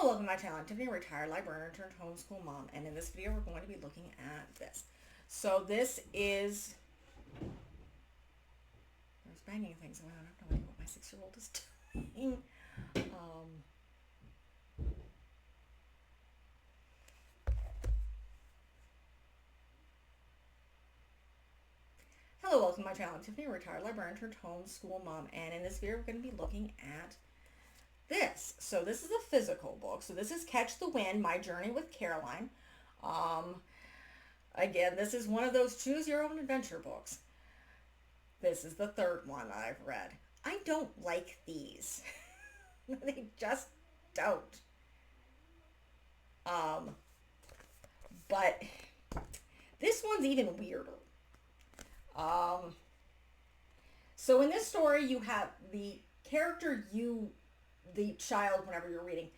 welcome to my channel. I'm Tiffany, a retired librarian turned homeschool mom, and in this video we're going to be looking at this. So this is, there's banging things around. I have no idea what my 6-year-old is doing. Hello, welcome to my channel. I'm Tiffany, a retired librarian turned homeschool mom, and in this video we're going to be looking at this. So this is a physical book. So this is Catch the Wind, My Journey with Caroline. Again, this is one of those choose your own adventure books. This is the third one I've read. I don't like these. They just don't. But this one's even weirder. So in this story you have the character the child, whenever you're reading,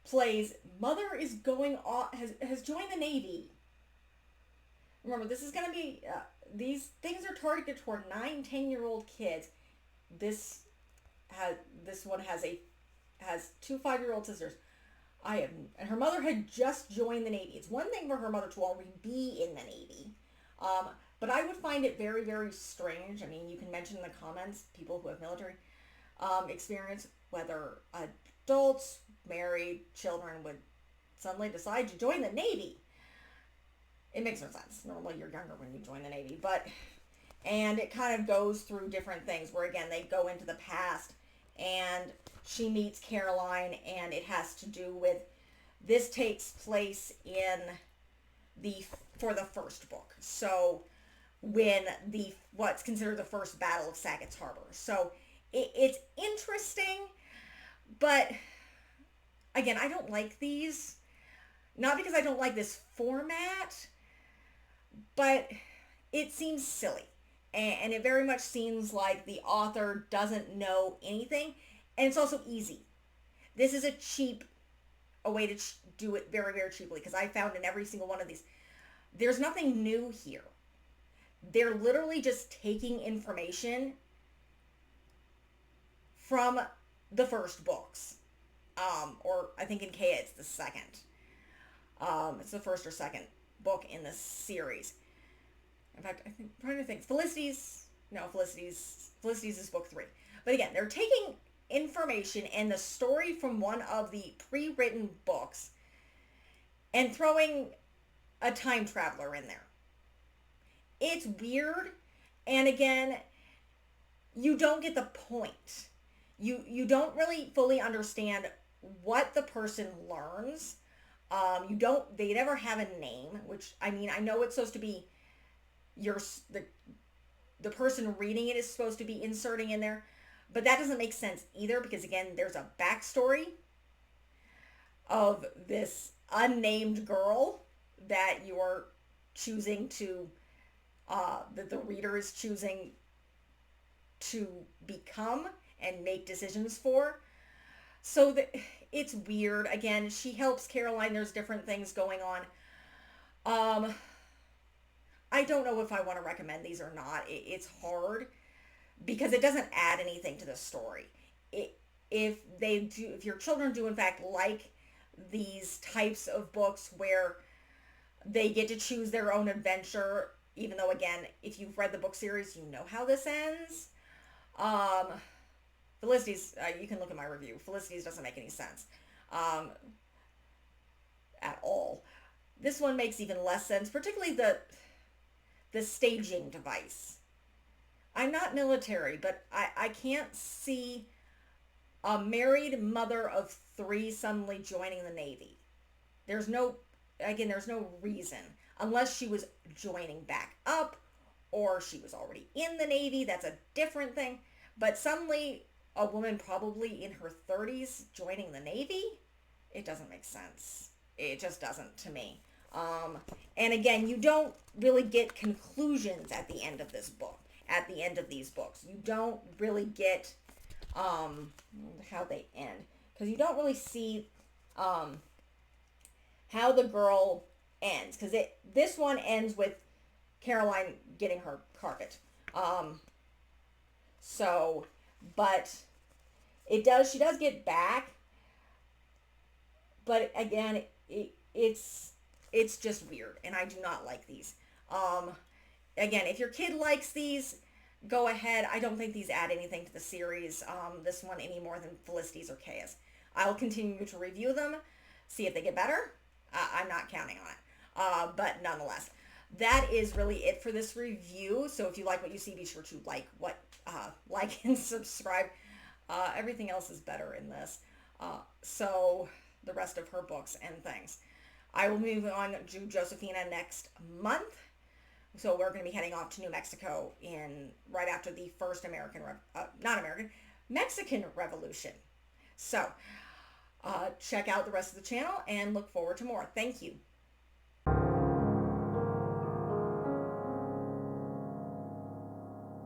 plays mother is going off, has joined the Navy. Remember, this is going to be, these things are targeted toward 9-10-year-old kids. This one has 2 5-year-old sisters. And her mother had just joined the Navy. It's one thing for her mother to already be in the Navy. But I would find it very, very strange. I mean, you can mention in the comments people who have military experience, whether adults, married, children would suddenly decide to join the Navy. It makes no sense. Normally you're younger when you join the Navy, and it kind of goes through different things where, again, they go into the past and she meets Caroline, and it has to do with, this takes place for the first book. So when what's considered the first battle of Sackett's Harbor. So it's interesting, but again, I don't like these. Not because I don't like this format, but it seems silly. And it very much seems like the author doesn't know anything. And it's also easy. This is a way to do it very, very cheaply, because I found in every single one of these, there's nothing new here. They're literally just taking information from the first books, or I think in K it's the second. It's the first or second book in the series. In fact, I'm trying to think. Felicity's is book 3. But again, they're taking information and the story from one of the pre-written books and throwing a time traveler in there. It's weird, and again, you don't get the point. You don't really fully understand what the person learns. They never have a name, which, I mean, I know it's supposed to be the person reading it is supposed to be inserting in there, but that doesn't make sense either, because again, there's a backstory of this unnamed girl that you're choosing to, that the reader is choosing to become and make decisions for. So it's weird. Again, she helps Caroline. There's different things going on. I don't know if I want to recommend these or not. It's hard because it doesn't add anything to the story. If your children do in fact like these types of books where they get to choose their own adventure, even though, again, if you've read the book series, you know how this ends. Felicity's, you can look at my review. Felicity's doesn't make any sense at all. This one makes even less sense, particularly the staging device. I'm not military, but I can't see a married mother of 3 suddenly joining the Navy. There's no reason, unless she was joining back up or she was already in the Navy. That's a different thing. But suddenly a woman probably in her 30s joining the Navy, it doesn't make sense. It just doesn't to me. And again, you don't really get conclusions at the end of this book, at the end of these books. You don't really get how they end, because you don't really see how the girl ends, because this one ends with Caroline getting her carpet. But she does get back, But again, it's just weird, and I do not like these. Um, Again, if your kid likes these, go ahead. I don't think these add anything to the series, this one, any more than Felicity's or Chaos. I'll continue to review them, see if they get better. I'm not counting on it. But nonetheless, that is really it for this review. So if you like what you see, be sure to like and subscribe. Everything else is better in this. So the rest of her books and things. I will move on to Josephina next month. So we're going to be heading off to New Mexico right after the first Mexican Revolution. So check out the rest of the channel and look forward to more. Thank you.